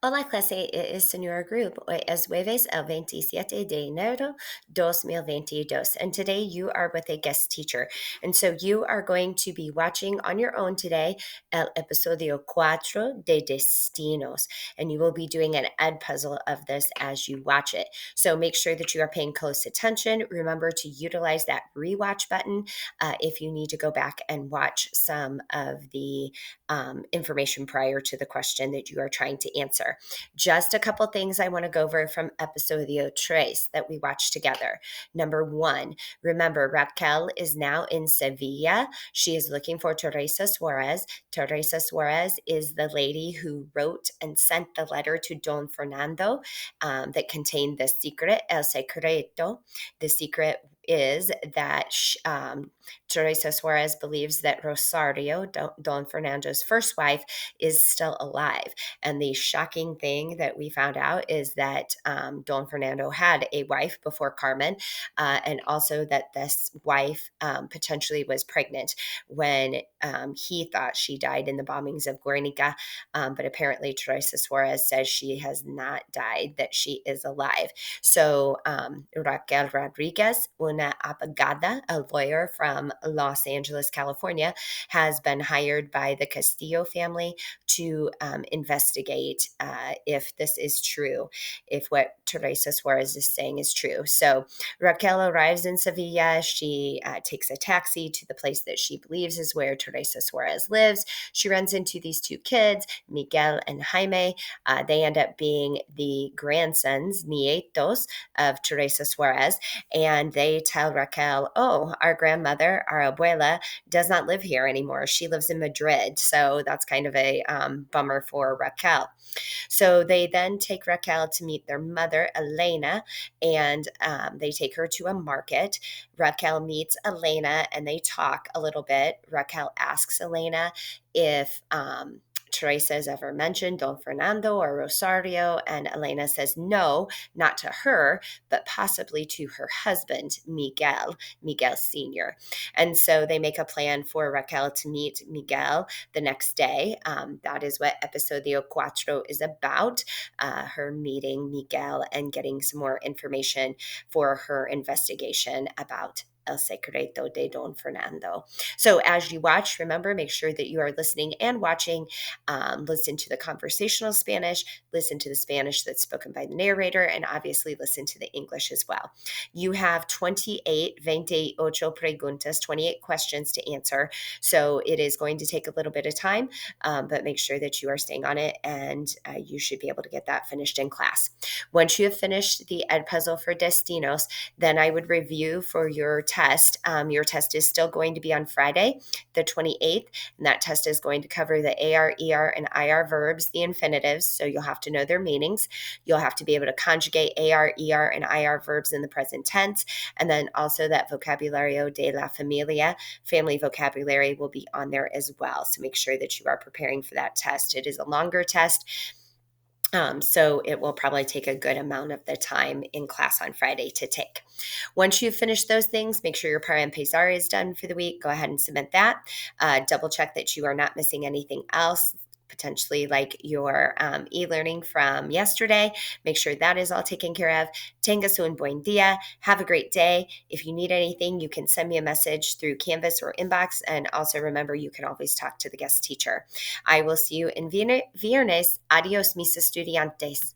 Hola clase, es Senora Group. Hoy es jueves el 27 de enero 2022. And today you are with a guest teacher. And so you are going to be watching on your own today el episodio cuatro de Destinos. And you will be doing an ed puzzle of this as you watch it. So make sure that you are paying close attention. Remember to utilize that rewatch button if you need to go back and watch some of the information prior to the question that you are trying to answer. Just a couple things I want to go over from Episodio Tres that we watched together. Number one, remember Raquel is now in Sevilla. She is looking for Teresa Suarez. Teresa Suarez is the lady who wrote and sent the letter to Don Fernando that contained the secret, el secreto. The secret is that Teresa Suarez believes that Rosario, Don Fernando's first wife, is still alive. And the shocking thing that we found out is that Don Fernando had a wife before Carmen, and also that this wife potentially was pregnant when he thought she died in the bombings of Guernica. But apparently, Teresa Suarez says she has not died, that she is alive. So Raquel Rodriguez, una abogada, a lawyer from Los Angeles, California, has been hired by the Castillo family to investigate if this is true, if what Teresa Suarez is saying is true. So Raquel arrives in Sevilla. She takes a taxi to the place that she believes is where Teresa Suarez lives. She runs into these two kids, Miguel and Jaime. They end up being the grandsons, nietos, of Teresa Suarez. And they tell Raquel, oh, our grandmother, our abuela, does not live here anymore. She lives in Madrid. So that's kind of a bummer for Raquel. So they then take Raquel to meet their mother, Elena, and they take her to a market. Raquel meets Elena and they talk a little bit. Raquel asks Elena if Teresa has ever mentioned Don Fernando or Rosario, and Elena says no, not to her, but possibly to her husband, Miguel Sr. And so they make a plan for Raquel to meet Miguel the next day. That is what Episodio Cuatro is about, her meeting Miguel and getting some more information for her investigation about El Secreto de Don Fernando. So as you watch, remember, make sure that you are listening and watching. Listen to the conversational Spanish, listen to the Spanish that's spoken by the narrator, and obviously listen to the English as well. You have 28 preguntas, 28 questions to answer. So it is going to take a little bit of time, but make sure that you are staying on it, and you should be able to get that finished in class. Once you have finished the Ed Puzzle for Destinos, then I would review for your test. Your test is still going to be on Friday, the 28th, and that test is going to cover the AR, ER, and IR verbs, the infinitives, so you'll have to know their meanings. You'll have to be able to conjugate AR, ER, and IR verbs in the present tense, and then also that vocabulario de la familia, family vocabulary, will be on there as well. So make sure that you are preparing for that test. It is a longer test. So it will probably take a good amount of the time in class on Friday to take. Once you've finished those things, make sure your Para Empezar is done for the week. Go ahead and submit that. Double check that you are not missing anything else, potentially like your e-learning from yesterday. Make sure that is all taken care of. Tengas un buen dia. Have a great day. If you need anything, you can send me a message through Canvas or inbox. And also remember, you can always talk to the guest teacher. I will see you in viernes. Adios, mis estudiantes.